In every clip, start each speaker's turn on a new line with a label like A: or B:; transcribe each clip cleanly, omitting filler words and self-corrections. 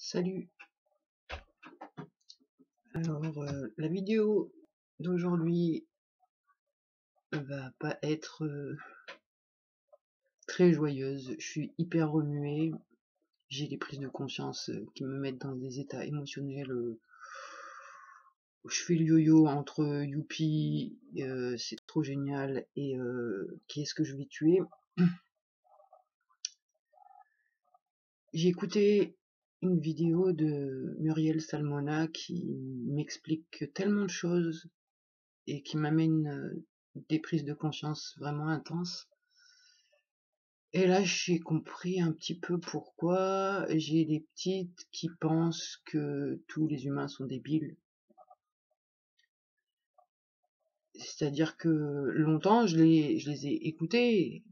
A: Salut. Alors, la vidéo d'aujourd'hui va pas être très joyeuse. Je suis hyper remuée. J'ai des prises de conscience qui me mettent dans des états émotionnels où je fais le yo-yo entre youpi, c'est trop génial, et qui est-ce que je vais tuer. J'ai écouté une vidéo de Muriel Salmona qui m'explique tellement de choses et qui m'amène des prises de conscience vraiment intenses. Et là, j'ai compris un petit peu pourquoi j'ai des petites qui pensent que tous les humains sont débiles. C'est-à-dire que longtemps, je les ai écoutés,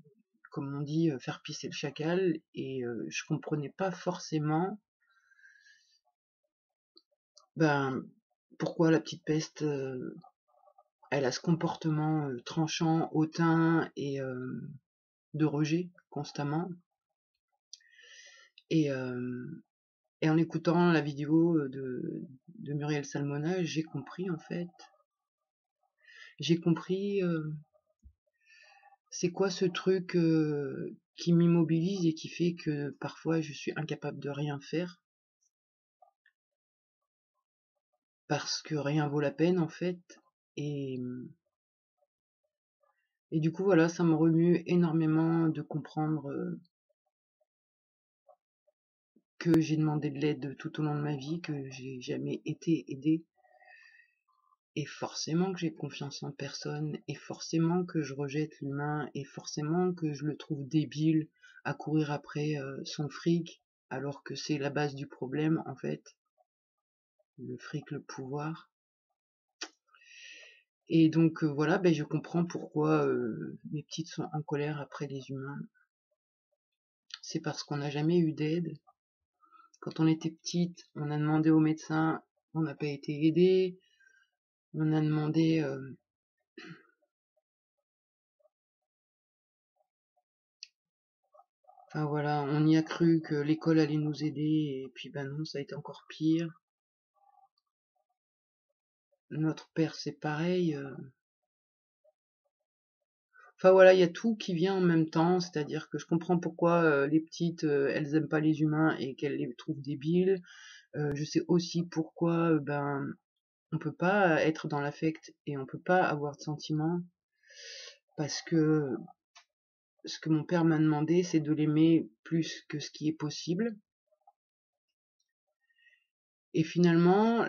A: comme on dit, faire pisser le chacal, et je comprenais pas forcément pourquoi la petite peste, elle a ce comportement tranchant, hautain et de rejet constamment. Et en écoutant la vidéo de Muriel Salmona, j'ai compris en fait. J'ai compris c'est quoi ce truc qui m'immobilise et qui fait que parfois je suis incapable de rien faire. Parce que rien vaut la peine en fait. Et du coup voilà, ça me remue énormément de comprendre que j'ai demandé de l'aide tout au long de ma vie, que j'ai jamais été aidée. Et forcément que j'ai confiance en personne, et forcément que je rejette l'humain, et forcément que je le trouve débile à courir après son fric, alors que c'est la base du problème en fait. Le fric, le pouvoir. Et donc voilà, je comprends pourquoi mes petites sont en colère après les humains. C'est parce qu'on n'a jamais eu d'aide. Quand on était petite, on a demandé au médecin, on n'a pas été aidé. On a demandé enfin voilà, on y a cru que l'école allait nous aider, et puis non, ça a été encore pire. Notre père, c'est pareil. Enfin voilà, il y a tout qui vient en même temps, c'est-à-dire que je comprends pourquoi les petites, elles aiment pas les humains et qu'elles les trouvent débiles. Je sais aussi pourquoi, on peut pas être dans l'affect et on peut pas avoir de sentiments, parce que ce que mon père m'a demandé, c'est de l'aimer plus que ce qui est possible. Et finalement,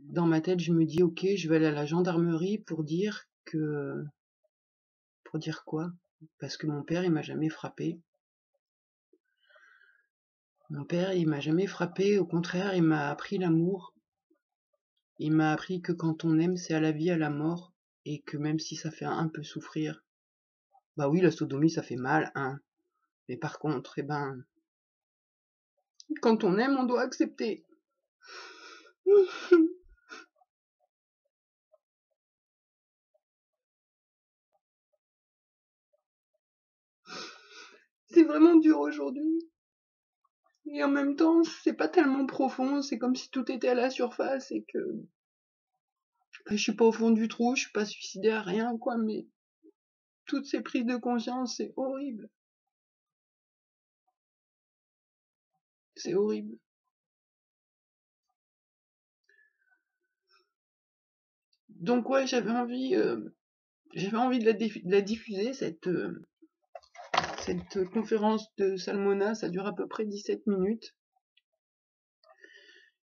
A: dans ma tête, je me dis, ok, je vais aller à la gendarmerie pour dire que... Pour dire quoi? Parce que mon père, il m'a jamais frappé. Mon père, il m'a jamais frappé, au contraire, il m'a appris l'amour. Il m'a appris que quand on aime, c'est à la vie, à la mort, et que même si ça fait un peu souffrir, bah oui, la sodomie, ça fait mal, hein. Mais par contre, quand on aime, on doit accepter. C'est vraiment dur aujourd'hui. Et en même temps, c'est pas tellement profond, c'est comme si tout était à la surface et que je suis pas au fond du trou, je suis pas suicidaire, rien quoi, mais toutes ces prises de conscience, c'est horrible. C'est horrible. Donc ouais, j'avais envie de la diffuser, cette conférence de Salmona, ça dure à peu près 17 minutes.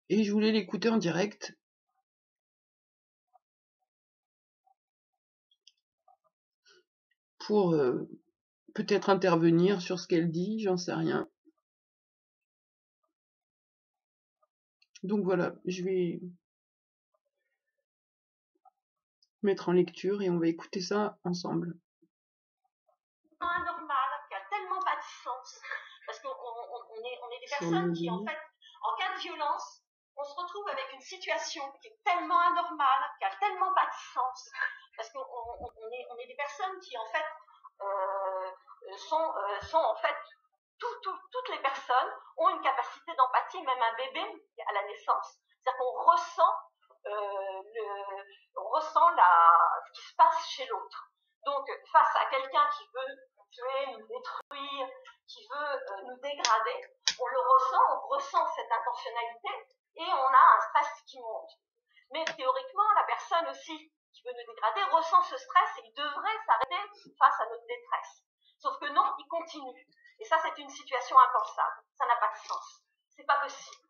A: Et je voulais l'écouter en direct. Pour peut-être intervenir sur ce qu'elle dit, j'en sais rien. Donc voilà, je vais mettre en lecture et on va écouter ça ensemble.
B: Anormal, qui a tellement pas de sens, parce qu'on est des personnes qui, en fait, en cas de violence, on se retrouve avec une situation qui est tellement anormale, qui a tellement pas de sens, parce qu'on est des personnes qui, en fait, sont en fait toutes les personnes ont une capacité d'empathie, même un bébé à la naissance. C'est-à-dire qu'on ressent, ce qui se passe chez l'autre. Donc, face à quelqu'un qui veut nous tuer, nous détruire, qui veut nous dégrader, on ressent cette intentionnalité et on a un stress qui monte. Mais théoriquement, la personne aussi qui veut nous dégrader ressent ce stress et il devrait s'arrêter face à notre détresse. Sauf que non, il continue. Et ça, c'est une situation impensable. Ça n'a pas de sens. C'est pas possible.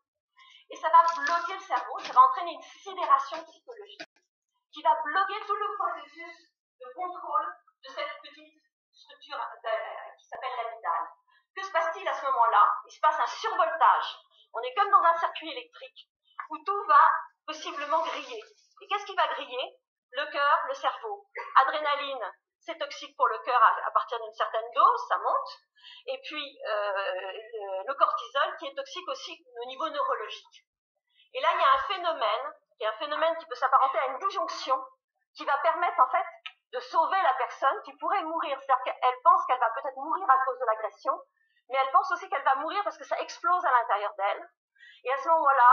B: Et ça va bloquer le cerveau, ça va entraîner une sidération psychologique qui va bloquer tout le processus de contrôle de cette petite structure qui s'appelle l'amygdale. Que se passe-t-il à ce moment-là? Il se passe un survoltage. On est comme dans un circuit électrique où tout va possiblement griller. Et qu'est-ce qui va griller? Le cœur, le cerveau. Adrénaline, c'est toxique pour le cœur à partir d'une certaine dose, ça monte. Et puis le cortisol qui est toxique aussi au niveau neurologique. Et là, il y a un phénomène qui peut s'apparenter à une disjonction qui va permettre en fait de sauver la personne qui pourrait mourir. C'est-à-dire qu'elle pense qu'elle va peut-être mourir à cause de l'agression, mais elle pense aussi qu'elle va mourir parce que ça explose à l'intérieur d'elle. Et à ce moment-là...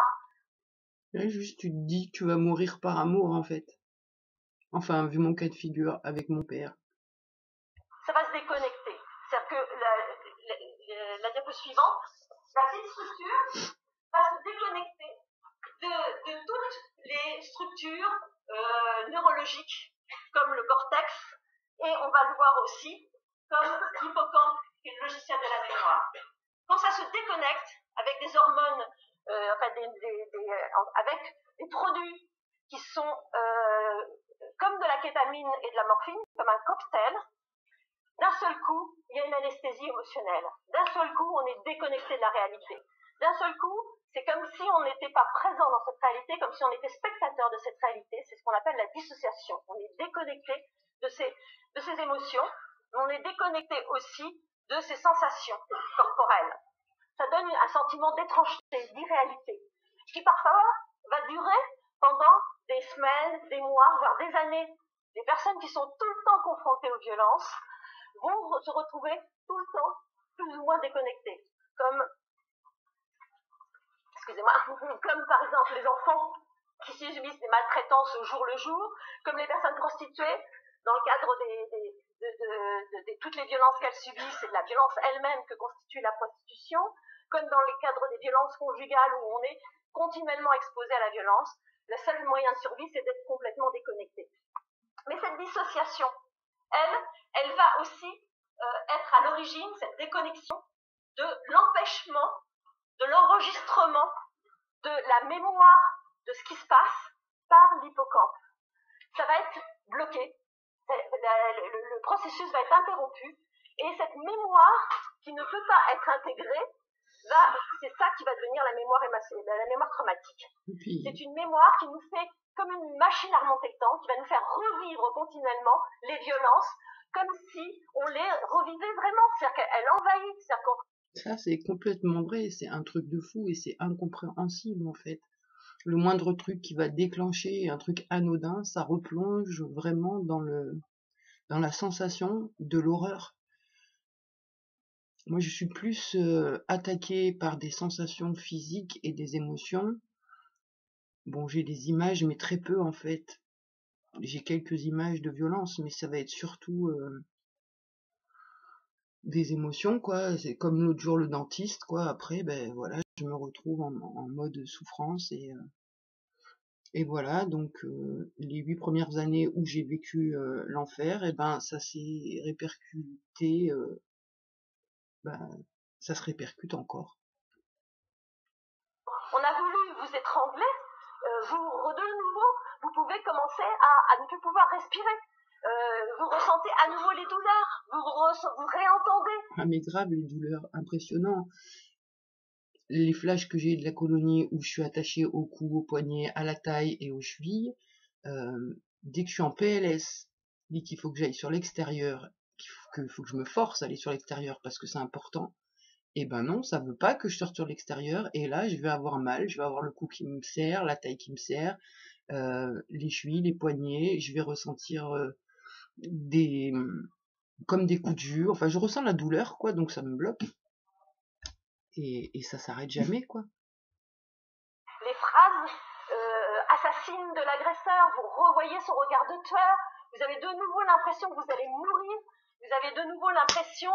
A: Là, juste, tu te dis que tu vas mourir par amour, en fait. Enfin, vu mon cas de figure avec mon père.
B: Ça va se déconnecter. C'est-à-dire que la diapo suivante, la petite structure va se déconnecter de toutes les structures neurologiques, comme le cortex, et on va le voir aussi comme l'hippocampe, qui est le logiciel de la mémoire. Quand ça se déconnecte avec des hormones, avec des produits qui sont comme de la kétamine et de la morphine, comme un cocktail, d'un seul coup, il y a une anesthésie émotionnelle. D'un seul coup, on est déconnecté de la réalité. D'un seul coup, c'est comme si on n'était pas présent dans cette réalité, comme si on était spectateur de cette réalité. C'est ce qu'on appelle la dissociation. On est déconnecté de ces émotions, mais on est déconnecté aussi de ces sensations corporelles. Ça donne un sentiment d'étrangeté, d'irréalité, qui parfois va durer pendant des semaines, des mois, voire des années. Les personnes qui sont tout le temps confrontées aux violences vont se retrouver tout le temps plus ou moins déconnectées. Comme par exemple les enfants qui subissent des maltraitances au jour le jour, comme les personnes prostituées, dans le cadre de toutes les violences qu'elles subissent et de la violence elle-même que constitue la prostitution, comme dans le cadre des violences conjugales où on est continuellement exposé à la violence, le seul moyen de survie, c'est d'être complètement déconnecté. Mais cette dissociation, elle va aussi être à l'origine, cette déconnexion, de l'empêchement, de l'enregistrement de la mémoire de ce qui se passe par l'hippocampe. Ça va être bloqué, le processus va être interrompu, et cette mémoire qui ne peut pas être intégrée, c'est ça qui va devenir la mémoire traumatique. C'est une mémoire qui nous fait comme une machine à remonter le temps, qui va nous faire revivre continuellement les violences, comme si on les revivait vraiment, c'est-à-dire qu'elle envahit,
A: Ça, c'est complètement vrai, c'est un truc de fou et c'est incompréhensible en fait. Le moindre truc qui va déclencher un truc anodin, ça replonge vraiment dans la sensation de l'horreur. Moi, je suis plus attaquée par des sensations physiques et des émotions. Bon, j'ai des images, mais très peu en fait. J'ai quelques images de violence, mais ça va être surtout des émotions, quoi. C'est comme l'autre jour le dentiste, quoi. Après, ben voilà, je me retrouve en mode souffrance et voilà. Donc les 8 premières années où j'ai vécu l'enfer, et ben ça s'est répercuté, ça se répercute encore.
B: On a voulu vous étrangler, de nouveau, vous pouvez commencer à ne plus pouvoir respirer. Vous ressentez à nouveau les douleurs, vous réentendez.
A: Ah mais grave, les douleurs, impressionnant. Les flashs que j'ai de la colonie où je suis attachée au cou, au poignet, à la taille et aux chevilles, dès que je suis en PLS, dit qu'il faut que j'aille sur l'extérieur, qu'il faut que je me force à aller sur l'extérieur parce que c'est important, et ben non, ça veut pas que je sorte sur l'extérieur, et là je vais avoir mal, je vais avoir le cou qui me serre, la taille qui me serre, les chevilles, les poignets, je vais ressentir comme des coups de jus, enfin je ressens la douleur quoi, donc ça me bloque. Et ça s'arrête jamais, quoi.
B: Les phrases assassines de l'agresseur, vous revoyez son regard de tueur, vous avez de nouveau l'impression que vous allez mourir, vous avez de nouveau l'impression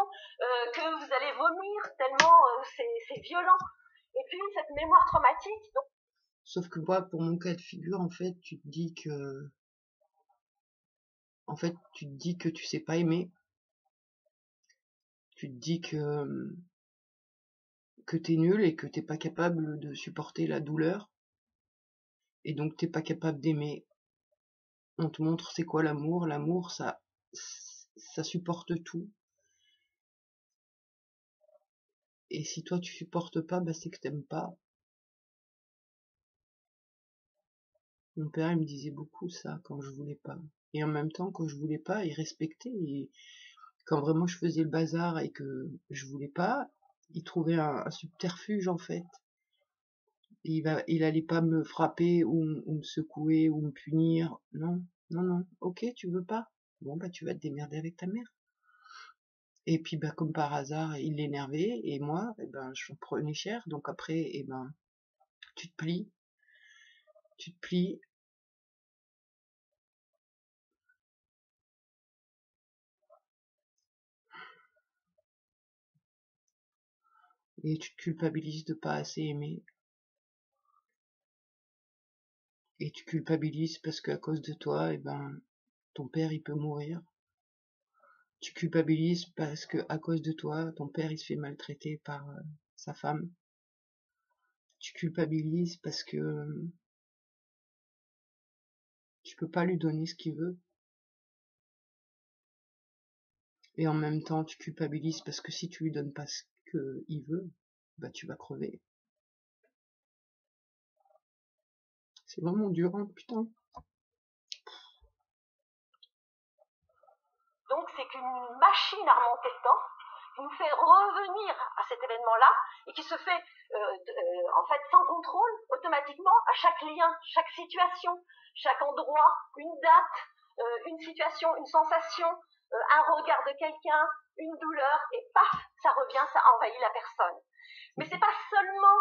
B: que vous allez vomir, tellement c'est violent. Et puis cette mémoire traumatique. Donc...
A: Sauf que moi, pour mon cas de figure, en fait, tu te dis que tu sais pas aimer. Tu te dis que t'es nul et que t'es pas capable de supporter la douleur. Et donc t'es pas capable d'aimer. On te montre c'est quoi l'amour. L'amour, ça supporte tout. Et si toi tu supportes pas, bah c'est que t'aimes pas. Mon père, il me disait beaucoup ça quand je voulais pas. Et en même temps, quand je voulais pas, il respectait. Et quand vraiment je faisais le bazar et que je voulais pas, il trouvait un subterfuge en fait. Et il allait pas me frapper ou me secouer ou me punir. Non, non, non. Ok, tu veux pas? Bon bah tu vas te démerder avec ta mère. Et puis bah comme par hasard, il l'énervait et moi, eh ben je prenais cher. Donc après, eh ben tu te plies, et tu te culpabilises de pas assez aimer. Et tu culpabilises parce qu'à cause de toi, eh ben ton père il peut mourir. Tu culpabilises parce que à cause de toi, ton père il se fait maltraiter par sa femme. Tu culpabilises parce que tu peux pas lui donner ce qu'il veut. Et en même temps, tu culpabilises parce que si tu lui donnes pas ce qu'il veut, bah tu vas crever. C'est vraiment dur, hein, putain.
B: Donc c'est qu'une machine à remonter le temps qui nous fait revenir à cet événement-là et qui se fait en fait sans contrôle, automatiquement, à chaque lien, chaque situation, chaque endroit, une date, une situation, une sensation, un regard de quelqu'un, une douleur, et paf, ça revient, ça envahit la personne. Mais c'est pas seulement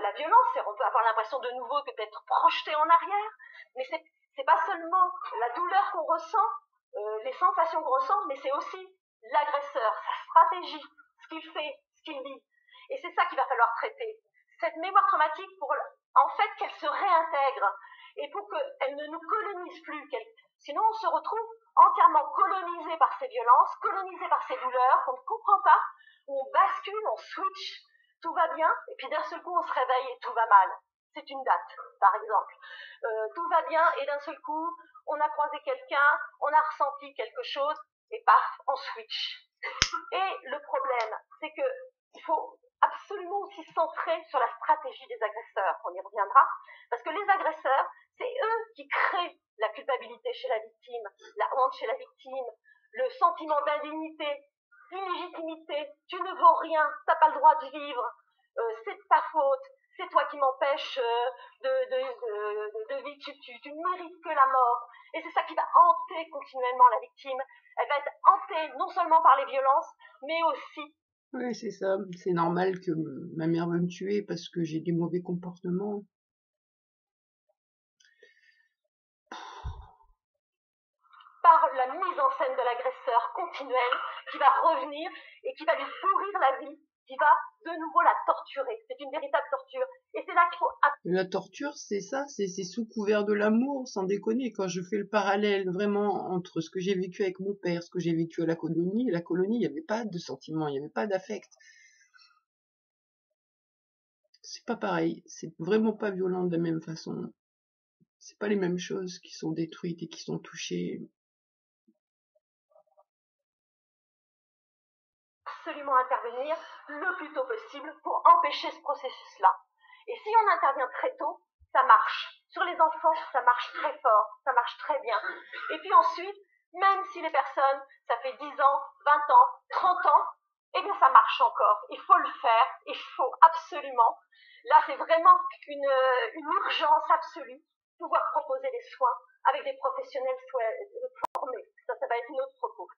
B: la violence, et on peut avoir l'impression de nouveau que d'être projeté en arrière, mais c'est pas seulement la douleur qu'on ressent, les sensations qu'on ressent, mais c'est aussi l'agresseur, sa stratégie, ce qu'il fait, ce qu'il dit. Et c'est ça qu'il va falloir traiter. Cette mémoire traumatique, pour en fait qu'elle se réintègre et pour qu'elle ne nous colonise plus. Sinon, on se retrouve entièrement colonisé par ces violences, colonisé par ces douleurs qu'on ne comprend pas, où on bascule, on switch, tout va bien, et puis d'un seul coup, on se réveille et tout va mal. C'est une date, par exemple. Tout va bien, et d'un seul coup, on a croisé quelqu'un, on a ressenti quelque chose, et paf, on switch. Et le problème, c'est qu'il faut absolument aussi se centrer sur la stratégie des agresseurs, on y reviendra, parce que les agresseurs, c'est eux qui créent la culpabilité chez la victime, la honte chez la victime, le sentiment d'indignité, d'illégitimité, tu ne vaux rien, t'as pas le droit de vivre, c'est de ta faute, c'est toi qui m'empêches de vivre, tu ne mérites que la mort. Et c'est ça qui va hanter continuellement la victime. Elle va être hantée non seulement par les violences, mais aussi...
A: Oui, c'est ça. C'est normal que ma mère veut me tuer parce que j'ai des mauvais comportements.
B: Par la mise en scène de l'agresseur continuelle qui va revenir et qui va lui pourrir la vie, qui va de nouveau la torturer. C'est une véritable torture. Et c'est là qu'il faut...
A: La torture, c'est ça, c'est sous couvert de l'amour, sans déconner. Quand je fais le parallèle vraiment entre ce que j'ai vécu avec mon père, ce que j'ai vécu à la colonie, il n'y avait pas de sentiments, il n'y avait pas d'affect. C'est pas pareil, c'est vraiment pas violent de la même façon. C'est pas les mêmes choses qui sont détruites et qui sont touchées.
B: Absolument intervenir le plus tôt possible pour empêcher ce processus-là. Et si on intervient très tôt, ça marche. Sur les enfants, ça marche très fort, ça marche très bien. Et puis ensuite, même si les personnes, ça fait 10 ans, 20 ans, 30 ans, eh bien ça marche encore. Il faut le faire, il faut absolument. Là, c'est vraiment une urgence absolue, pouvoir proposer des soins avec des professionnels formés. Ça va être une autre propos.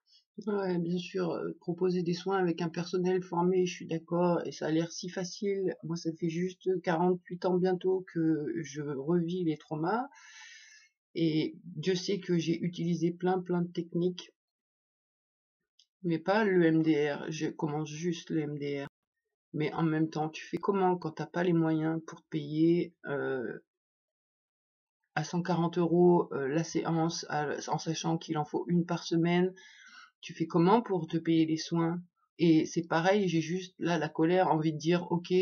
A: Ouais, bien sûr, proposer des soins avec un personnel formé, je suis d'accord, et ça a l'air si facile. Moi, ça fait juste 48 ans bientôt que je revis les traumas, et Dieu sait que j'ai utilisé plein de techniques, mais pas le MDR, je commence juste le MDR. Mais en même temps, tu fais comment quand t'as pas les moyens pour te payer à 140 € la séance, en sachant qu'il en faut une par semaine? Tu fais comment pour te payer les soins? Et c'est pareil, j'ai juste là la colère, envie de dire, ok,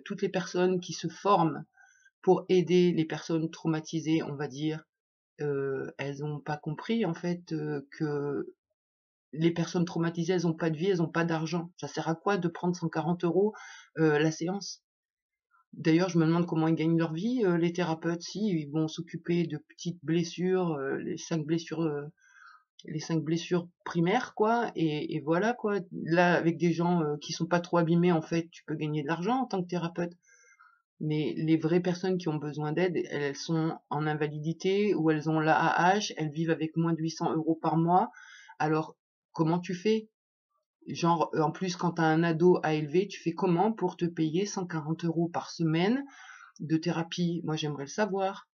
A: toutes les personnes qui se forment pour aider les personnes traumatisées, on va dire, elles n'ont pas compris en fait que les personnes traumatisées, elles n'ont pas de vie, elles n'ont pas d'argent. Ça sert à quoi de prendre 140 € la séance? D'ailleurs, je me demande comment ils gagnent leur vie, les thérapeutes, si ils vont s'occuper de petites blessures, les 5 blessures primaires, quoi, et voilà, quoi. Là, avec des gens qui sont pas trop abîmés, en fait, tu peux gagner de l'argent en tant que thérapeute. Mais les vraies personnes qui ont besoin d'aide, elles sont en invalidité ou elles ont l'AAH, elles vivent avec moins de 800 € par mois. Alors, comment tu fais? Genre, en plus, quand t'as un ado à élever, tu fais comment pour te payer 140 € par semaine de thérapie? Moi, j'aimerais le savoir.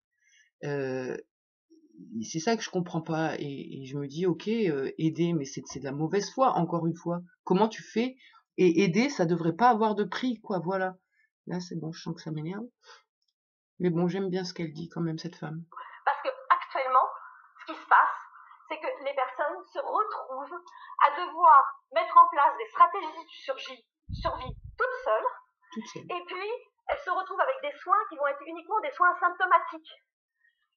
A: C'est ça que je comprends pas, et je me dis ok, aider, mais c'est de la mauvaise foi, encore une fois. Comment tu fais? Et aider, ça devrait pas avoir de prix, quoi, voilà. Là c'est bon, je sens que ça m'énerve, mais bon, j'aime bien ce qu'elle dit quand même, cette femme.
B: Parce que actuellement, ce qui se passe, c'est que les personnes se retrouvent à devoir mettre en place des stratégies de survie toutes seules. Et puis elles se retrouvent avec des soins qui vont être uniquement des soins symptomatiques.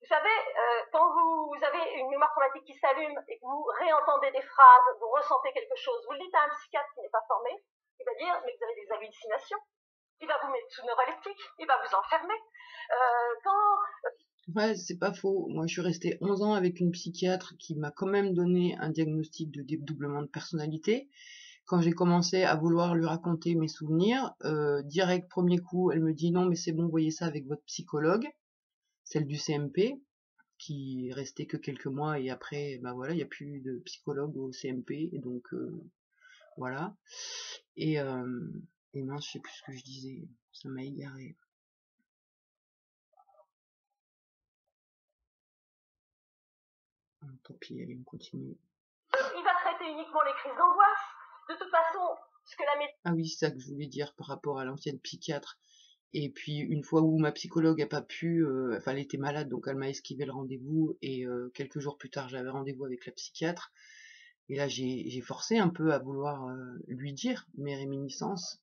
B: Vous savez, quand vous avez une mémoire traumatique qui s'allume et que vous réentendez des phrases, vous ressentez quelque chose, vous le dites à un psychiatre qui n'est pas formé, il va dire, mais vous avez des hallucinations. Il va vous mettre sous neuroleptique, il va vous enfermer.
A: Ouais, c'est pas faux. Moi, je suis restée 11 ans avec une psychiatre qui m'a quand même donné un diagnostic de dédoublement de personnalité. Quand j'ai commencé à vouloir lui raconter mes souvenirs, direct, premier coup, elle me dit non, mais c'est bon, voyez ça avec votre psychologue, celle du CMP, qui restait que quelques mois, et après, ben voilà, il n'y a plus de psychologue au CMP, et donc voilà. Et mince, je sais plus ce que je disais, ça m'a égaré. Tant pis, allez, on continue.
B: Il va traiter uniquement les crises d'angoisse. De toute façon, ce que la médecine...
A: Ah oui, c'est ça que je voulais dire par rapport à l'ancienne psychiatre. Et puis une fois où ma psychologue a pas pu, enfin elle était malade, donc elle m'a esquivé le rendez-vous, et quelques jours plus tard j'avais rendez-vous avec la psychiatre, et là j'ai forcé un peu à vouloir lui dire mes réminiscences.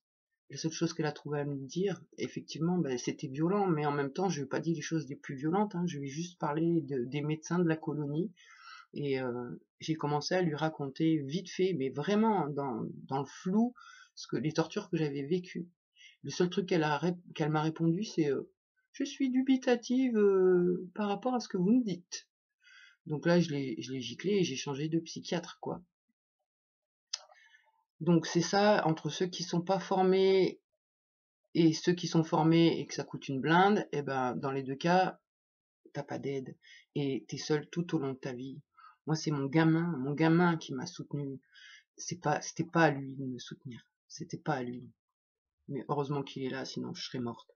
A: La seule chose qu'elle a trouvé à me dire, effectivement, ben, c'était violent, mais en même temps je lui ai pas dit les choses les plus violentes, hein. Je lui ai juste parlé des médecins de la colonie, et j'ai commencé à lui raconter vite fait, mais vraiment dans le flou, les tortures que j'avais vécues. Le seul truc qu'elle m'a répondu, c'est je suis dubitative par rapport à ce que vous me dites. Donc là, je l'ai giclé et j'ai changé de psychiatre, quoi. Donc c'est ça, entre ceux qui sont pas formés et ceux qui sont formés et que ça coûte une blinde, et ben dans les deux cas, t'as pas d'aide et t'es seul tout au long de ta vie. Moi, c'est mon gamin qui m'a soutenu. C'était pas à lui de me soutenir. C'était pas à lui. Mais heureusement qu'il est là, sinon je serais morte.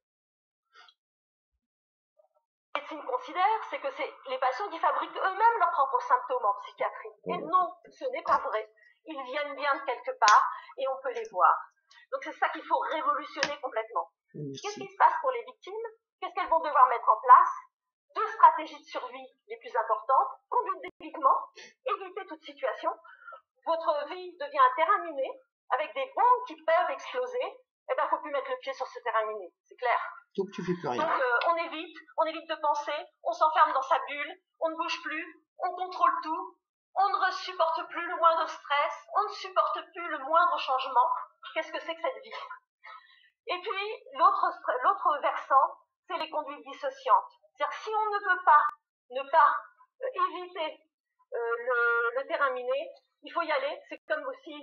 B: Médecine considère, c'est que c'est les patients qui fabriquent eux-mêmes leurs propres symptômes en psychiatrie. Et non, ce n'est pas vrai. Ils viennent bien de quelque part et on peut les voir. Donc c'est ça qu'il faut révolutionner complètement. Qu'est-ce qui se passe pour les victimes? Qu'est-ce qu'elles vont devoir mettre en place? 2 stratégies de survie les plus importantes: conduite d'évitement, éviter toute situation. Votre vie devient un terrain miné avec des bombes qui peuvent exploser. Eh ben, faut plus mettre le pied sur ce terrain miné, c'est clair.
A: Donc tu fais plus rien.
B: Donc on évite de penser, on s'enferme dans sa bulle, on ne bouge plus, on contrôle tout, on ne supporte plus le moindre stress, on ne supporte plus le moindre changement. Qu'est-ce que c'est que cette vie? Et puis l'autre versant, c'est les conduites dissociantes. C'est-à-dire que si on ne peut pas éviter le terrain miné, il faut y aller. C'est comme aussi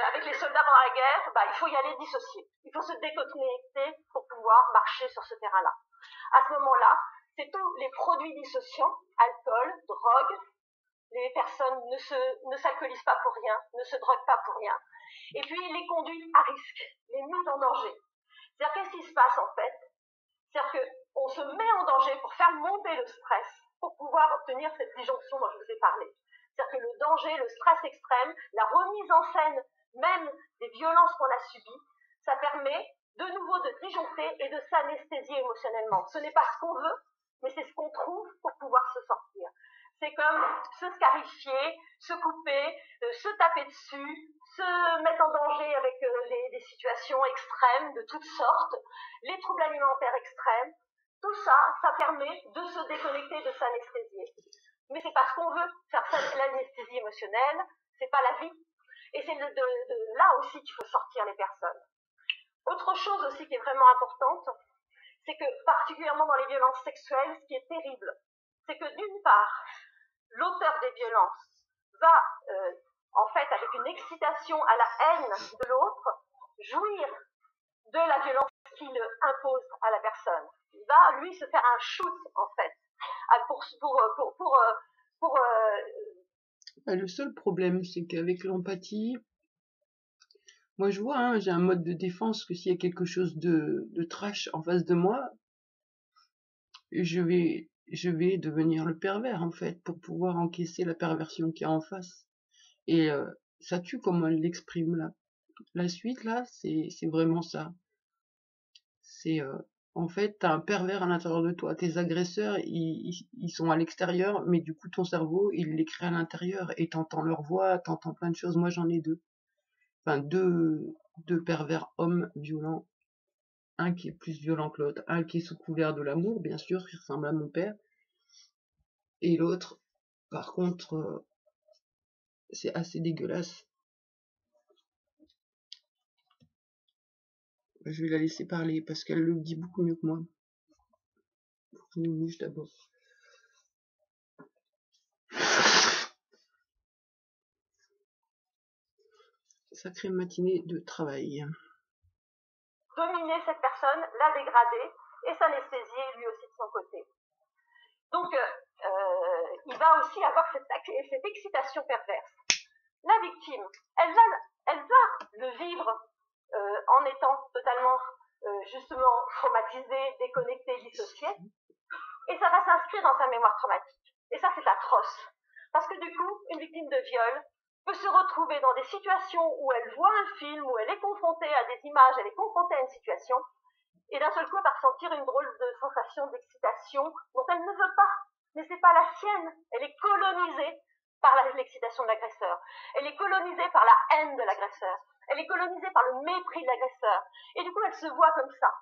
B: avec les soldats dans la guerre, il faut y aller dissocier. Il faut se déconnecter pour pouvoir marcher sur ce terrain-là. À ce moment-là, c'est tous les produits dissociants, alcool, drogue. Les personnes ne s'alcoolisent pas pour rien, ne se droguent pas pour rien. Et puis les conduites à risque, les mises en danger. C'est-à-dire qu'est-ce qui se passe en fait? C'est-à-dire qu'on se met en danger pour faire monter le stress, pour pouvoir obtenir cette disjonction dont je vous ai parlé. C'est-à-dire que le danger, le stress extrême, la remise en scène même des violences qu'on a subies, ça permet de nouveau de disjoncter et de s'anesthésier émotionnellement. Ce n'est pas ce qu'on veut, mais c'est ce qu'on trouve pour pouvoir se sortir. C'est comme se scarifier, se couper, se taper dessus, se mettre en danger avec des situations extrêmes de toutes sortes, les troubles alimentaires extrêmes. Tout ça, ça permet de se déconnecter, de s'anesthésier. Mais c'est pas ce qu'on veut, faire l'anesthésie émotionnelle, c'est pas la vie. Et c'est de là aussi qu'il faut sortir les personnes. Autre chose aussi qui est vraiment importante, c'est que particulièrement dans les violences sexuelles, ce qui est terrible, c'est que d'une part, l'auteur des violences va, en fait, avec une excitation à la haine de l'autre, jouir de la violence qu'il impose à la personne. Il va, lui, se faire un shoot, en fait,
A: Le seul problème, c'est qu'avec l'empathie, moi je vois, hein, j'ai un mode de défense que s'il y a quelque chose de trash en face de moi, je vais devenir le pervers en fait, pour pouvoir encaisser la perversion qu'il y a en face. Et ça tue comme elle l'exprime là. La suite là, c'est vraiment ça. C'est en fait, t'as un pervers à l'intérieur de toi. Tes agresseurs, ils sont à l'extérieur, mais du coup ton cerveau, il les crée à l'intérieur et t'entends leur voix, t'entends plein de choses. Moi j'en ai deux. Enfin deux pervers hommes violents. Un qui est plus violent que l'autre, un qui est sous couvert de l'amour, bien sûr, qui ressemble à mon père, et l'autre, par contre, c'est assez dégueulasse. Je vais la laisser parler parce qu'elle le dit beaucoup mieux que moi. Je me mouche d'abord. Sacrée matinée de travail.
B: Dominer cette personne, la dégrader et s'anesthésier lui aussi de son côté. Donc, il va aussi avoir cette excitation perverse. La victime, elle va le vivre en étant totalement, justement, traumatisée, déconnectée, dissociée, et ça va s'inscrire dans sa mémoire traumatique. Et ça, c'est atroce. Parce que du coup, une victime de viol peut se retrouver dans des situations où elle voit un film, où elle est confrontée à des images, elle est confrontée à une situation, et d'un seul coup, elle va ressentir une drôle de sensation d'excitation dont elle ne veut pas. Mais c'est pas la sienne. Elle est colonisée par l'excitation de l'agresseur. Elle est colonisée par la haine de l'agresseur. Elle est colonisée par le mépris de l'agresseur. Et du coup, elle se voit comme ça.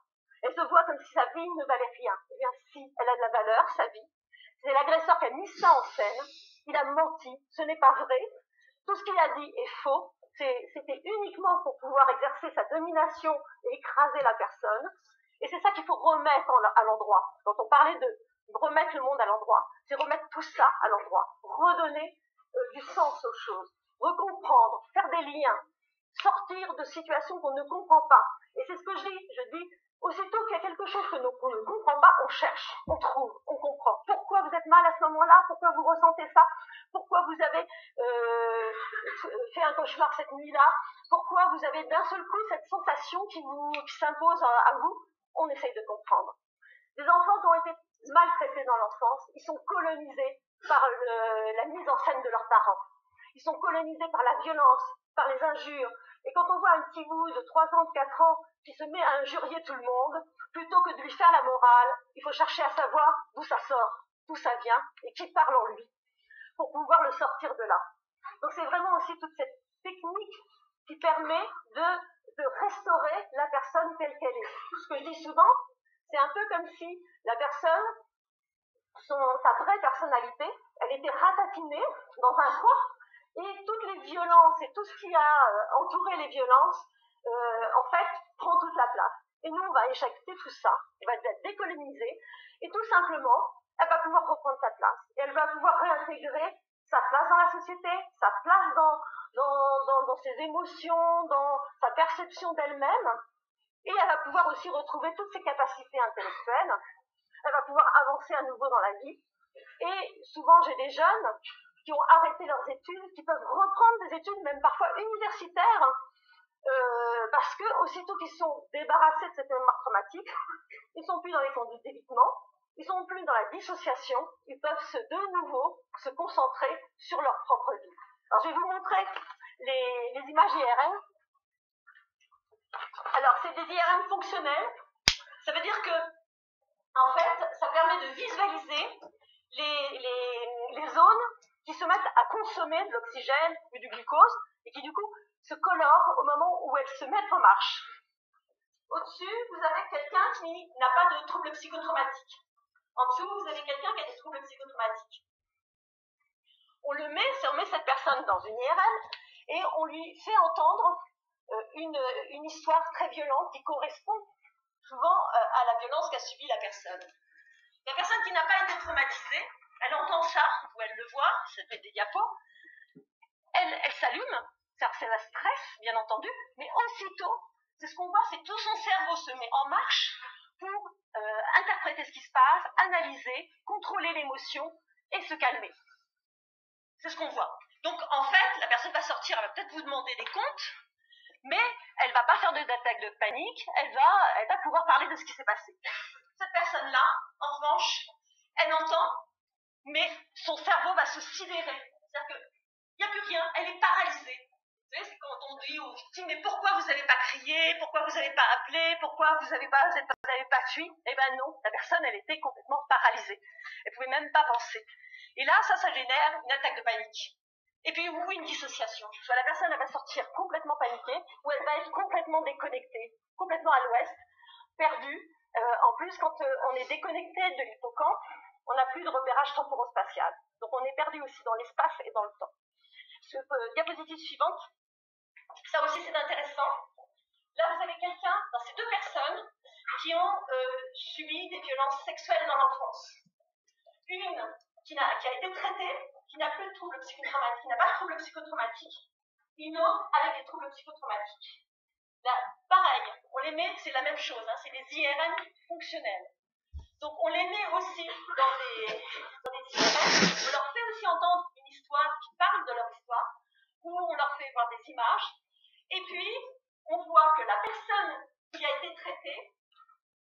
B: Elle se voit comme si sa vie ne valait rien. Eh bien, si, elle a de la valeur, sa vie. C'est l'agresseur qui a mis ça en scène. Il a menti. Ce n'est pas vrai. Tout ce qu'il a dit est faux. C'était uniquement pour pouvoir exercer sa domination et écraser la personne. Et c'est ça qu'il faut remettre à l'endroit. Quand on parlait de remettre le monde à l'endroit, c'est remettre tout ça à l'endroit. Redonner du sens aux choses. Recomprendre, faire des liens. Sortir de situations qu'on ne comprend pas. Et c'est ce que je dis. Je dis, aussitôt qu'il y a quelque chose qu'on ne comprend pas, on cherche, on trouve, on comprend. Pourquoi vous êtes mal à ce moment-là? Pourquoi vous ressentez ça? Pourquoi vous avez fait un cauchemar cette nuit-là? Pourquoi vous avez d'un seul coup cette sensation qui s'impose à vous? On essaye de comprendre. Les enfants qui ont été maltraités dans l'enfance, ils sont colonisés par la mise en scène de leurs parents. Ils sont colonisés par la violence, par les injures. Et quand on voit un petit bout de 3 ans, de 4 ans, qui se met à injurier tout le monde, plutôt que de lui faire la morale, il faut chercher à savoir d'où ça sort, d'où ça vient, et qui parle en lui, pour pouvoir le sortir de là. Donc c'est vraiment aussi toute cette technique qui permet de restaurer la personne telle qu'elle est. Ce que je dis souvent, c'est un peu comme si la personne, sa vraie personnalité, elle était ratatinée dans un coin, et toutes les violences et tout ce qui a entouré les violences, en fait, prend toute la place. Et nous, on va éjecter tout ça, on va être décolonisé, et tout simplement, elle va pouvoir reprendre sa place. Et elle va pouvoir réintégrer sa place dans la société, sa place dans ses émotions, dans sa perception d'elle-même, et elle va pouvoir aussi retrouver toutes ses capacités intellectuelles. elle va pouvoir avancer à nouveau dans la vie. Et souvent, j'ai des jeunes qui ont arrêté leurs études, qui peuvent reprendre des études, même parfois universitaires, parce que aussitôt qu'ils sont débarrassés de cette mémoire traumatique, ils sont plus dans les conduites d'évitement, ils sont plus dans la dissociation, ils peuvent de nouveau se concentrer sur leur propre vie. Alors je vais vous montrer les images IRM. Alors c'est des IRM fonctionnels, ça veut dire que en fait ça permet de visualiser les zones qui se mettent à consommer de l'oxygène ou du glucose et qui du coup se colorent au moment où elles se mettent en marche. Au-dessus, vous avez quelqu'un qui n'a pas de troubles psychotraumatiques. En dessous, vous avez quelqu'un qui a des troubles psychotraumatiques. On met cette personne dans une IRM et on lui fait entendre une histoire très violente qui correspond souvent à la violence qu'a subie la personne. La personne qui n'a pas été traumatisée, elle entend ça, ou elle le voit, ça fait des diapos, elle s'allume, c'est la stress, bien entendu, mais aussitôt, c'est ce qu'on voit, c'est tout son cerveau se met en marche pour interpréter ce qui se passe, analyser, contrôler l'émotion et se calmer. C'est ce qu'on voit. Donc, en fait, la personne va sortir, elle va peut-être vous demander des comptes, mais elle ne va pas faire d'attaque de panique, elle va pouvoir parler de ce qui s'est passé. Cette personne-là, en revanche, elle entend, mais son cerveau va se sidérer. C'est-à-dire qu'il n'y a plus rien, elle est paralysée. Vous savez, c'est quand on dit aux victimes, mais pourquoi vous n'avez pas crié, pourquoi vous n'avez pas appelé, pourquoi vous n'avez pas fui? Eh bien non, la personne, elle était complètement paralysée. Elle ne pouvait même pas penser. Et là, ça génère une attaque de panique. Et puis, ou une dissociation. Soit la personne, elle va sortir complètement paniquée, ou elle va être complètement déconnectée, complètement à l'ouest, perdue. En plus, quand on est déconnecté de l'hippocampe, on n'a plus de repérage temporo-spatial. Donc, on est perdu aussi dans l'espace et dans le temps. Diapositive suivante. Ça aussi, c'est intéressant. Là, vous avez quelqu'un, dans ces deux personnes, qui ont subi des violences sexuelles dans l'enfance. Une qui a été traitée, qui n'a plus de troubles psychotraumatiques, qui n'a pas de troubles psychotraumatiques. Une autre avec des troubles psychotraumatiques. Là, pareil, on les met, c'est la même chose, hein, c'est des IRM fonctionnels. Donc on les met aussi dans des IRM, on leur fait aussi entendre une histoire qui parle de leur histoire, ou on leur fait voir des images, et puis on voit que la personne qui a été traitée,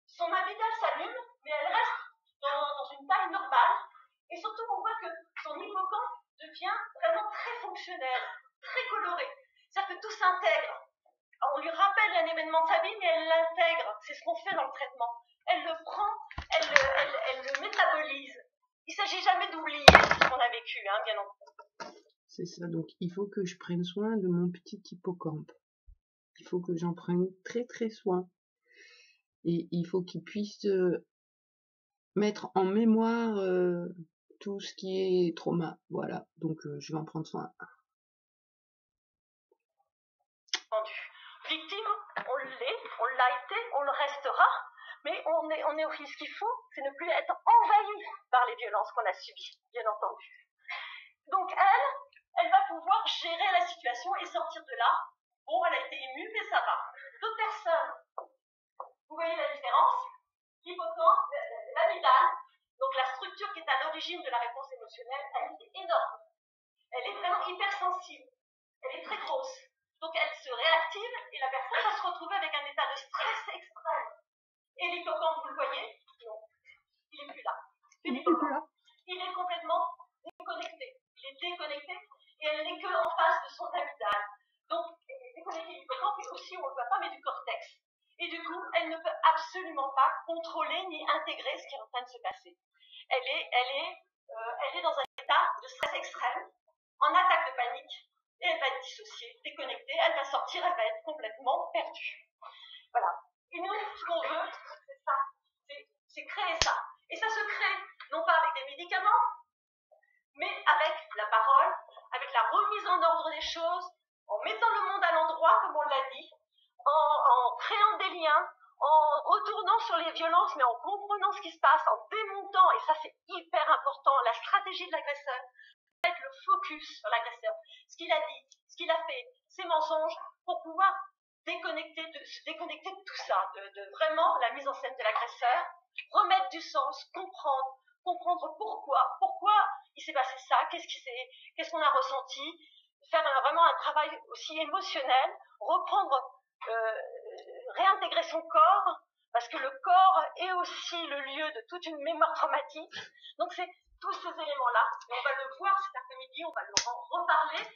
B: son amygdale s'allume, mais elle reste dans une taille normale, et surtout on voit que son hippocampe devient vraiment très fonctionnel, très coloré, c'est-à-dire que tout s'intègre. On lui rappelle un événement de sa vie, mais elle l'intègre, c'est ce qu'on fait dans le traitement. Elle le prend, elle le métabolise. Il ne s'agit jamais d'oublier ce qu'on a vécu, hein, bien entendu.
A: C'est ça, donc il faut que je prenne soin de mon petit hippocampe. Il faut que j'en prenne très très soin. Et il faut qu'il puisse mettre en mémoire tout ce qui est trauma. Voilà, donc je vais en prendre soin.
B: Victime, on l'a été, on le restera. Mais on est aussi, ce qu'il faut, c'est ne plus être envahi par les violences qu'on a subies, bien entendu. Donc elle va pouvoir gérer la situation et sortir de là. Bon, elle a été émue, mais ça va. D'autres personnes, vous voyez la différence? L'hippocampe, l'amygdale, donc la structure qui est à l'origine de la réponse émotionnelle, elle est énorme. Elle est vraiment hypersensible. Elle est très grosse. Donc elle se réactive et la personne va se retrouver avec un état de stress extrême. Et l'hippocampe, vous le voyez? Non. Il n'est plus là. Il est complètement déconnecté. Il est déconnecté et elle n'est qu'en face de son amygdale. Donc, déconnecté l'hippocampe et aussi, on ne le voit pas, mais du cortex. Et du coup, elle ne peut absolument pas contrôler ni intégrer ce qui est en train de se passer. Elle est dans un état de stress extrême, en attaque de panique, et elle va être dissociée, déconnectée, elle va sortir, elle va être complètement perdue. Voilà. Et nous, ce qu'on veut, c'est ça, c'est créer ça. Et ça se crée, non pas avec des médicaments, mais avec la parole, avec la remise en ordre des choses, en mettant le monde à l'endroit, comme on l'a dit, en créant des liens, en retournant sur les violences, mais en comprenant ce qui se passe, en démontant, et ça c'est hyper important, la stratégie de l'agresseur, mettre le focus sur l'agresseur, ce qu'il a dit, ce qu'il a fait, ses mensonges, pour pouvoir se déconnecter de tout ça, de vraiment la mise en scène de l'agresseur, remettre du sens, comprendre pourquoi il s'est passé ça, qu'est-ce qu'on a ressenti, faire vraiment un travail aussi émotionnel, réintégrer son corps, parce que le corps est aussi le lieu de toute une mémoire traumatique. Donc c'est tous ces éléments-là, et on va le voir cet après-midi, on va le reparler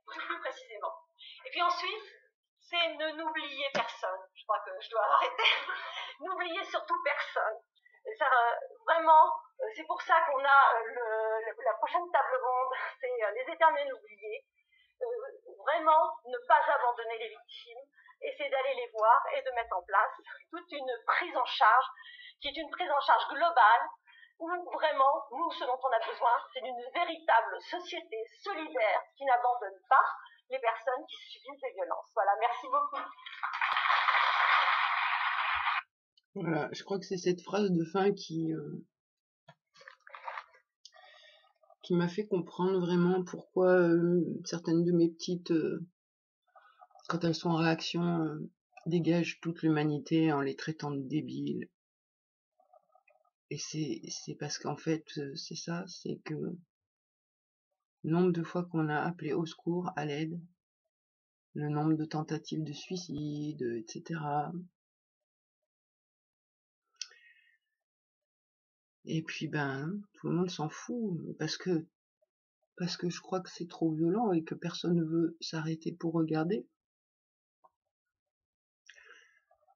B: plus précisément. Et puis ensuite, c'est ne n'oublier personne. Je crois que je dois arrêter. N'oubliez surtout personne. Et ça, vraiment, c'est pour ça qu'on a la prochaine table ronde, c'est les éternels oubliés. Vraiment, ne pas abandonner les victimes, essayer d'aller les voir et de mettre en place toute une prise en charge, qui est une prise en charge globale, où vraiment, nous, ce dont on a besoin, c'est d'une véritable société solidaire qui n'abandonne pas les personnes qui subissent des violences. Voilà, merci beaucoup.
A: Voilà, je crois que c'est cette phrase de fin qui m'a fait comprendre vraiment pourquoi certaines de mes petites, quand elles sont en réaction, dégagent toute l'humanité en les traitant de débiles. Et c'est parce qu'en fait, c'est ça, c'est que le nombre de fois qu'on a appelé au secours, à l'aide, le nombre de tentatives de suicide, etc. Et puis tout le monde s'en fout, parce que je crois que c'est trop violent et que personne ne veut s'arrêter pour regarder.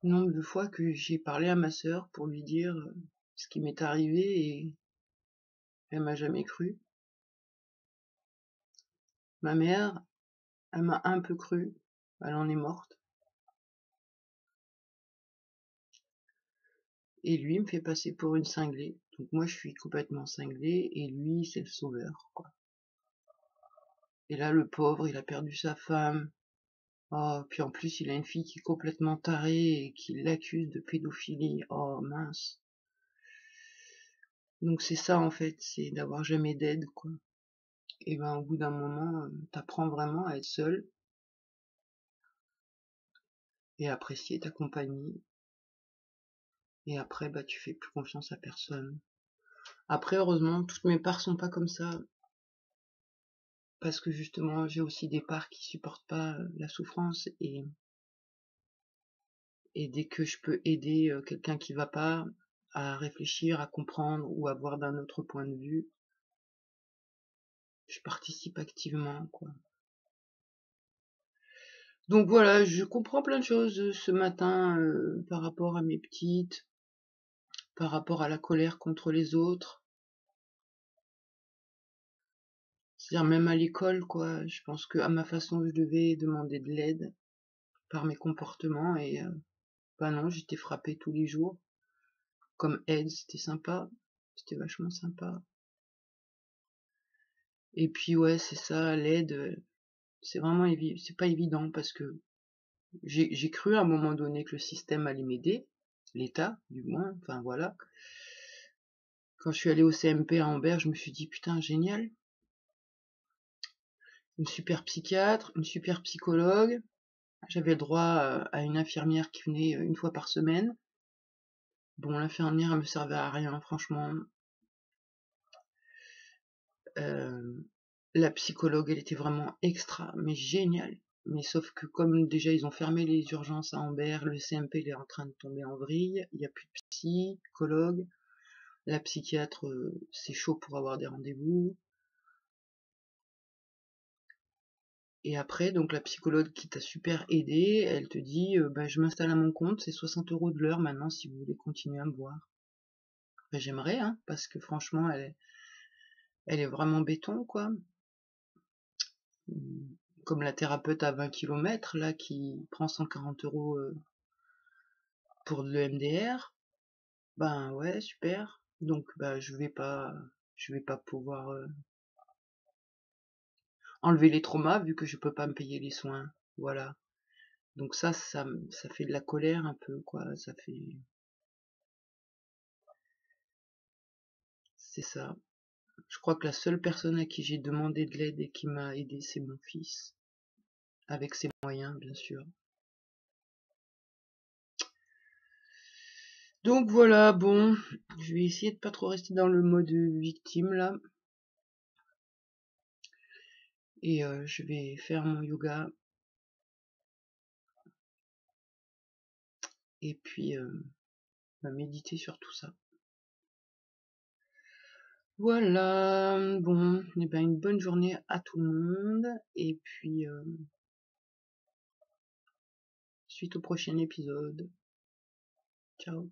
A: Le nombre de fois que j'ai parlé à ma sœur pour lui dire ce qui m'est arrivé et elle m'a jamais cru. Ma mère, elle m'a un peu cru, elle en est morte. Et lui, il me fait passer pour une cinglée. Donc moi, je suis complètement cinglée et lui, c'est le sauveur, quoi. Et là, le pauvre, il a perdu sa femme. Oh, puis en plus, il a une fille qui est complètement tarée et qui l'accuse de pédophilie. Oh, mince. Donc c'est ça, en fait, c'est d'avoir jamais d'aide, quoi. Et au bout d'un moment, t'apprends vraiment à être seul et à apprécier ta compagnie. Et après, tu fais plus confiance à personne. Après, heureusement, toutes mes parts sont pas comme ça. Parce que justement, j'ai aussi des parts qui supportent pas la souffrance et dès que je peux aider quelqu'un qui va pas à réfléchir, à comprendre ou à voir d'un autre point de vue, je participe activement, quoi. Donc voilà, je comprends plein de choses ce matin par rapport à mes petites, par rapport à la colère contre les autres. C'est-à-dire même à l'école, quoi. Je pense que à ma façon, je devais demander de l'aide par mes comportements et non, j'étais frappée tous les jours. Comme aide, c'était sympa, c'était vachement sympa. Et puis ouais, c'est ça, l'aide, c'est vraiment c'est pas évident parce que j'ai cru à un moment donné que le système allait m'aider, l'État du moins, enfin voilà. Quand je suis allée au CMP à Ambert, je me suis dit putain génial, une super psychiatre, une super psychologue, j'avais le droit à une infirmière qui venait une fois par semaine. Bon, l'infirmière elle me servait à rien franchement. La psychologue elle était vraiment extra, mais géniale. Mais sauf que comme déjà ils ont fermé les urgences à Ambert, le CMP il est en train de tomber en vrille, il n'y a plus de psychologue, la psychiatre c'est chaud pour avoir des rendez-vous. Et après donc la psychologue qui t'a super aidé, elle te dit je m'installe à mon compte, c'est 60 € de l'heure maintenant si vous voulez continuer à me voir. J'aimerais hein, parce que franchement elle est vraiment béton quoi. Comme la thérapeute à 20 km là qui prend 140 € pour de l'EMDR, ouais super. Donc je vais pas pouvoir enlever les traumas vu que je peux pas me payer les soins, voilà. Donc ça fait de la colère un peu quoi, c'est ça. Je crois que la seule personne à qui j'ai demandé de l'aide et qui m'a aidé c'est mon fils avec ses moyens. moyens, bien sûr. Donc voilà, bon, je vais essayer de pas trop rester dans le mode victime là. Et je vais faire mon yoga. Et puis méditer sur tout ça. Voilà, bon, et ben une bonne journée à tout le monde. Et puis suite au prochain épisode. Ciao.